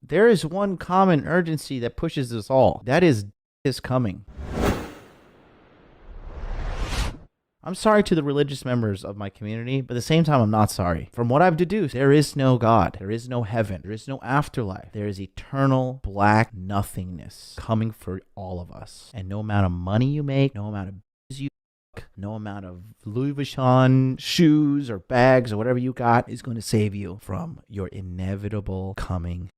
There is one common urgency that pushes us all. That is coming. I'm sorry to the religious members of my community, but at the same time, I'm not sorry. From what I've deduced, there is no God. There is no heaven. There is no afterlife. There is eternal black nothingness coming for all of us. And no amount of money you make, no amount of you no amount of Louis Vuitton shoes or bags or whatever you got is going to save you from your inevitable coming.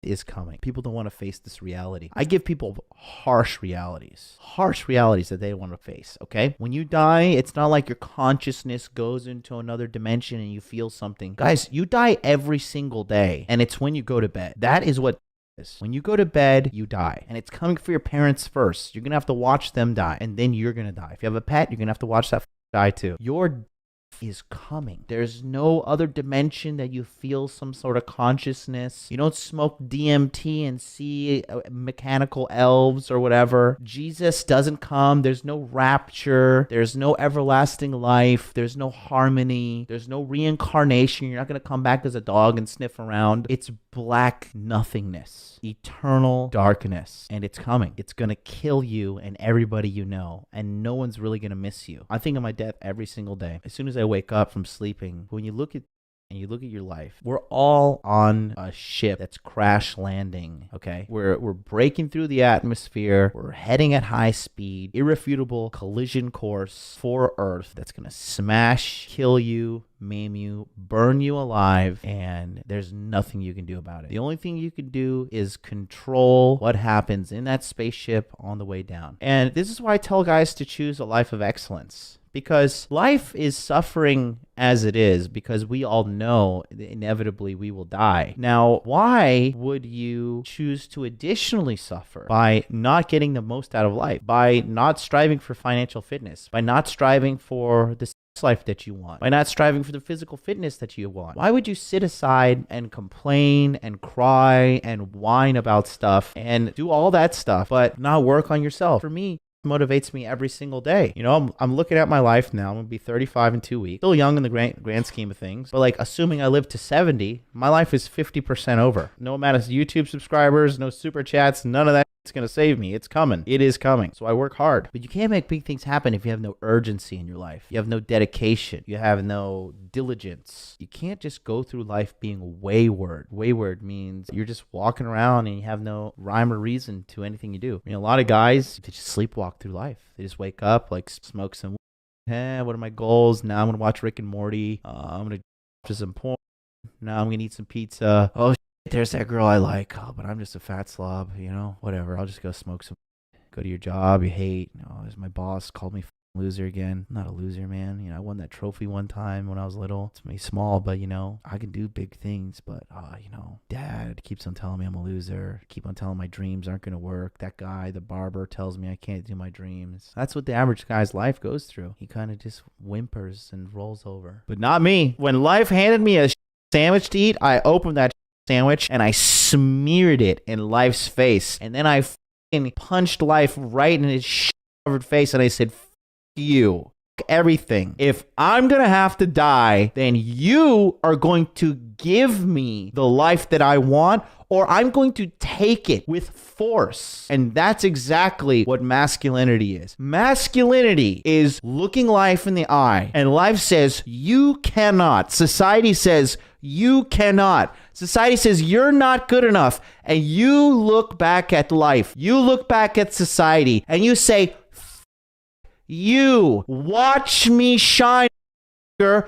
Is coming. People don't want to face this reality. I give people harsh realities that they want to face, okay? When you die, it's not like your consciousness goes into another dimension and you feel something. Guys, you die every single day, and it's when you go to bed. That is what is. When you go to bed, you die, and it's coming for your parents first. You're going to have to watch them die, and then you're going to die. If you have a pet, you're going to have to watch that die too. Your is coming. There's no other dimension that you feel some sort of consciousness. You don't smoke DMT and see mechanical elves or whatever. Jesus doesn't come. There's no rapture. There's no everlasting life. There's no harmony. There's no reincarnation. You're not going to come back as a dog and sniff around. It's black nothingness, eternal darkness, and it's coming. It's going to kill you and everybody you know, and no one's really going to miss you. I think of my death every single day. As soon as I wake up from sleeping, when you look at your life, we're all on a ship that's crash landing, okay? We're breaking through the atmosphere. We're heading at high speed, irrefutable collision course for Earth that's going to smash, kill you, maim you, burn you alive, and there's nothing you can do about it. The only thing you can do is control what happens in that spaceship on the way down. And this is why I tell guys to choose a life of excellence. Because life is suffering as it is, because we all know inevitably we will die. Now, why would you choose to additionally suffer by not getting the most out of life, by not striving for financial fitness, by not striving for the life that you want, by not striving for the physical fitness that you want? Why would you sit aside and complain and cry and whine about stuff and do all that stuff, but not work on yourself? For me, motivates me every single day. You know, I'm looking at my life now. I'm gonna be 35 in 2 weeks. Still young in the grand scheme of things, but like assuming I live to 70, my life is 50% over. No amount of YouTube subscribers, no super chats, none of that. It's going to save me. It's coming. It is coming. So I work hard. But you can't make big things happen if you have no urgency in your life. You have no dedication. You have no diligence. You can't just go through life being wayward. Wayward means you're just walking around and you have no rhyme or reason to anything you do. I mean, a lot of guys, they just sleepwalk through life. They just wake up, like smoke some what are my goals? Now I'm going to watch Rick and Morty. I'm going to watch some porn. Now I'm going to eat some pizza. Oh, there's that girl I like, but I'm just a fat slob, you know, whatever. I'll just go smoke some, go to your job you hate. There's my boss called me loser again. I'm not a loser, man. You know, I won that trophy one time when I was little. It's me small, but you know, I can do big things, but you know, dad keeps on telling me I'm a loser. Keep on telling my dreams aren't going to work. That guy, the barber, tells me I can't do my dreams. That's what the average guy's life goes through. He kind of just whimpers and rolls over. But not me. When life handed me a sandwich to eat, I opened that sandwich and I smeared it in life's face, and then I punched life right in his covered face, and I said, "F you, F everything. If I'm gonna have to die, then you are going to give me the life that I want, or I'm going to take it with force." And that's exactly what masculinity is. Masculinity is looking life in the eye, and life says, you cannot. Society says, you cannot. Society says, you're not good enough. And you look back at life. You look back at society, and you say, you, watch me shine,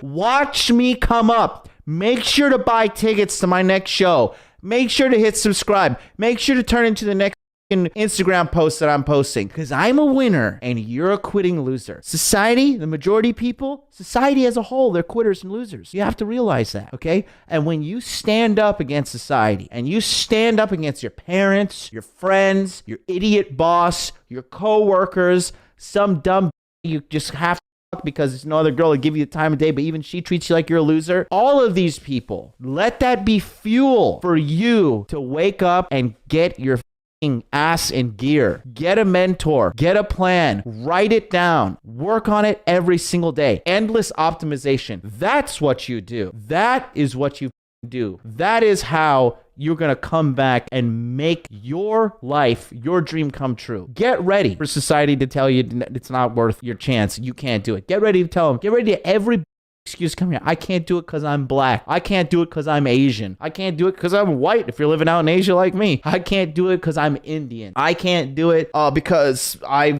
watch me come up. Make sure to buy tickets to my next show. Make sure to hit subscribe. Make sure to turn into the next Instagram post that I'm posting, because I'm a winner and you're a quitting loser. Society, the majority of people, society as a whole, they're quitters and losers. You have to realize that, okay? And when you stand up against society and you stand up against your parents, your friends, your idiot boss, your coworkers, some dumb you just have to because there's no other girl to give you the time of day, but even she treats you like you're a loser. All of these people, let that be fuel for you to wake up and get your ass in gear. Get a mentor, get a plan, write it down, work on it every single day. Endless optimization. That's what you do. That is what you do. That is how you're going to come back and make your life, your dream come true. Get ready for society to tell you it's not worth your chance. You can't do it. Get ready to tell them. Get ready to every excuse come here. I can't do it because I'm black. I can't do it because I'm Asian. I can't do it because I'm white if you're living out in Asia like me. I can't do it because I'm Indian. I can't do it because I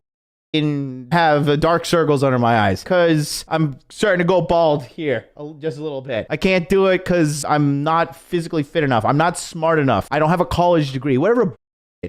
have dark circles under my eyes because I'm starting to go bald here just a little bit. I can't do it because I'm not physically fit enough. I'm not smart enough. I don't have a college degree. Whatever.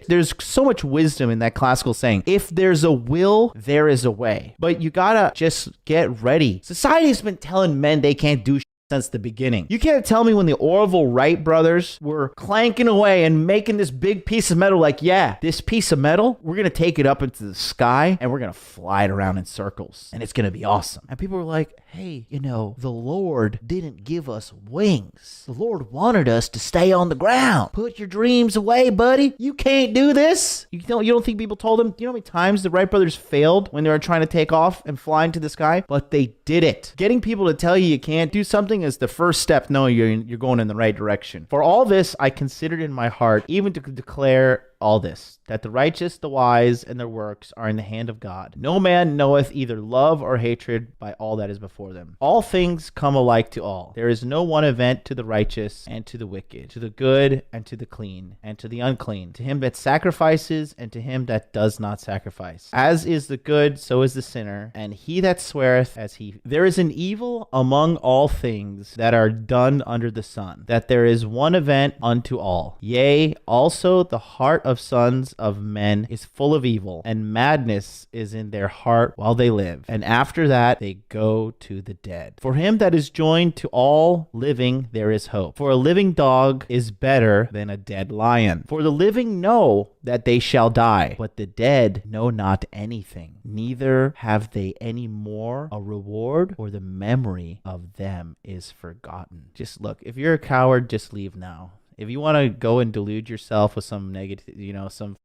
There's so much wisdom in that classical saying. If there's a will, there is a way. But you gotta just get ready. Society's been telling men they can't do shit since the beginning. You can't tell me when the Orville Wright brothers were clanking away and making this big piece of metal like, yeah, this piece of metal, we're going to take it up into the sky and we're going to fly it around in circles and it's going to be awesome. And people were like, hey, the Lord didn't give us wings. The Lord wanted us to stay on the ground. Put your dreams away, buddy. You can't do this. You don't think people told them, you know how many times the Wright brothers failed when they were trying to take off and fly into the sky? But they did it. Getting people to tell you can't do something is the first step knowing you're going in the right direction. For all this, I considered in my heart even to declare all this, that the righteous, the wise, and their works are in the hand of God. No man knoweth either love or hatred by all that is before them. All things come alike to all. There is no one event to the righteous and to the wicked, to the good and to the clean, and to the unclean, to him that sacrifices and to him that does not sacrifice. As is the good, so is the sinner, and he that sweareth as he. There is an evil among all things that are done under the sun, that there is one event unto all. Yea, also the heart of sons of men is full of evil, and madness is in their heart while they live, and after that they go to the dead. For him that is joined to all living there is hope. For a living dog is better than a dead lion. For the living know that they shall die, but the dead know not anything, neither have they any more a reward, for the memory of them is forgotten. Just look, if you're a coward, just leave now. If you want to go and delude yourself with some negative, some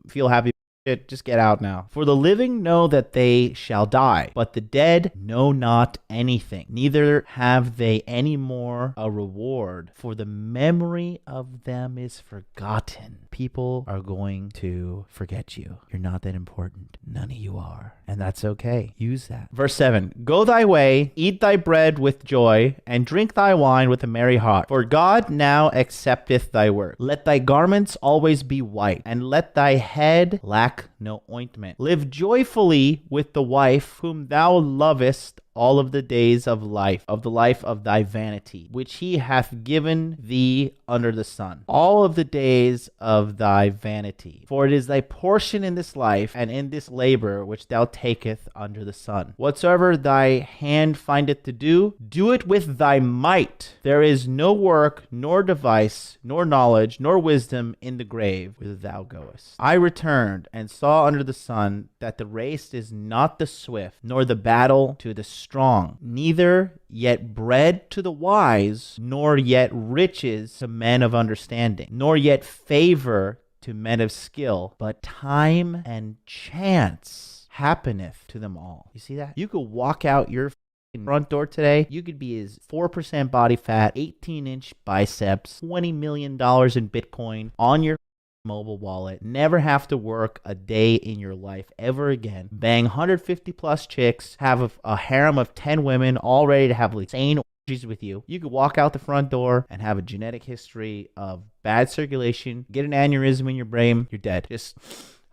feel happy shit, just get out now. For the living know that they shall die, but the dead know not anything, neither have they any more a reward, for the memory of them is forgotten. People are going to forget you. You're not that important. None of you are. And that's okay. Use that. Verse 7, go thy way, eat thy bread with joy, and drink thy wine with a merry heart. For God now accepteth thy work. Let thy garments always be white, and let thy head lack no ointment. Live joyfully with the wife whom thou lovest all of the days of life, of the life of thy vanity, which he hath given thee under the sun, all of the days of thy vanity. For it is thy portion in this life and in this labor which thou taketh under the sun. Whatsoever thy hand findeth to do, do it with thy might. There is no work, nor device, nor knowledge, nor wisdom in the grave whither thou goest. I returned and saw under the sun that the race is not the swift, nor the battle to the strong, neither yet bread to the wise, nor yet riches to men of understanding, nor yet favor to men of skill, but time and chance happeneth to them all. You see that? You could walk out your front door today, you could be his 4% body fat, 18-inch biceps, $20 million in Bitcoin on your mobile wallet, never have to work a day in your life ever again, bang 150 plus chicks, have a harem of 10 women all ready to have insane orgies with you. You could walk out the front door and have a genetic history of bad circulation, get an aneurysm in your brain, you're dead. Just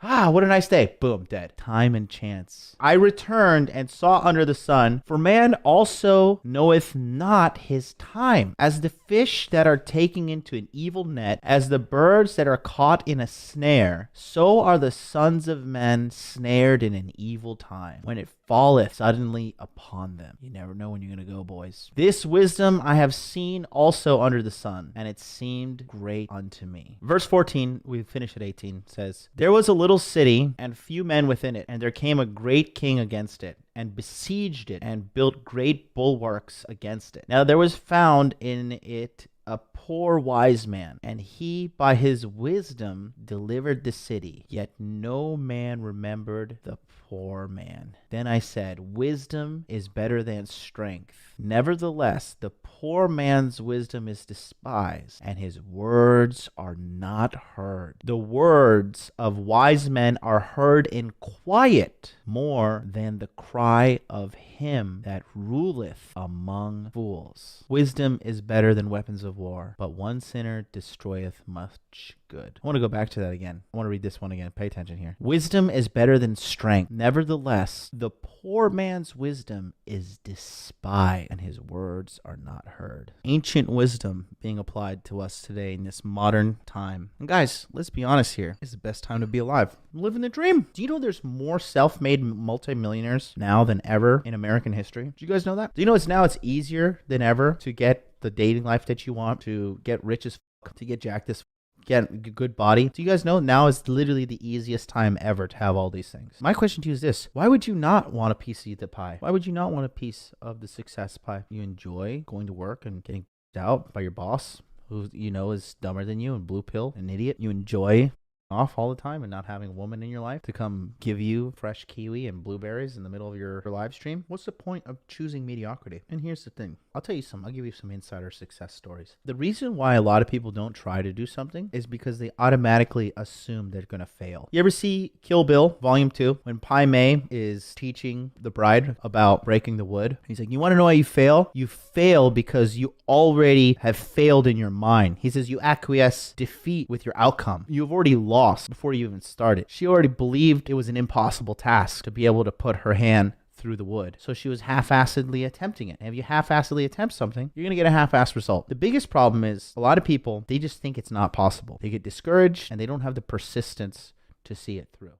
what a nice day. Boom, dead. Time and chance. I returned and saw under the sun, for man also knoweth not his time. As the fish that are taken into an evil net, as the birds that are caught in a snare, so are the sons of men snared in an evil time, when it falleth suddenly upon them. You never know when you're going to go, boys. This wisdom I have seen also under the sun, and it seemed great unto me. Verse 14, we finish at 18, says, there was a little city and few men within it, and there came a great king against it, and besieged it, and built great bulwarks against it. Now there was found in it a poor wise man, and he by his wisdom delivered the city. Yet no man remembered the poor man. Then I said, wisdom is better than strength. Nevertheless, the poor man's wisdom is despised, and his words are not heard. The words of wise men are heard in quiet more than the cry of him that ruleth among fools. Wisdom is better than weapons of war, but one sinner destroyeth much good. I want to go back to that again. I want to read this one again. Pay attention here. Wisdom is better than strength. Nevertheless, the poor man's wisdom is despised, and his words are not heard. Ancient wisdom being applied to us today in this modern time. And guys, let's be honest here. It's the best time to be alive. I'm living the dream. Do you know there's more self-made multimillionaires now than ever in American history? Do you guys know that? Do you know it's easier than ever to get the dating life that you want, to get rich as fuck, to get jacked as fuck, get a good body? Do you guys know now is literally the easiest time ever to have all these things? My question to you is this: why would you not want a piece of the pie? Why would you not want a piece of the success pie? You enjoy going to work and getting out by your boss, who you know is dumber than you and blue pill, an idiot. You enjoy off all the time and not having a woman in your life to come give you fresh kiwi and blueberries in the middle of your live stream. What's the point of choosing mediocrity? And here's the thing. I'll give you some insider success stories. The reason why a lot of people don't try to do something is because they automatically assume they're going to fail. You ever see Kill Bill Volume 2 when Pai Mei is teaching the bride about breaking the wood? He's like, you want to know why you fail? You fail because you already have failed in your mind. He says you acquiesce defeat with your outcome. You've already lost before you even started. She already believed it was an impossible task to be able to put her hand through the wood. So she was half-assedly attempting it. And if you half-assedly attempt something, you're going to get a half-assed result. The biggest problem is a lot of people, they just think it's not possible. They get discouraged and they don't have the persistence to see it through.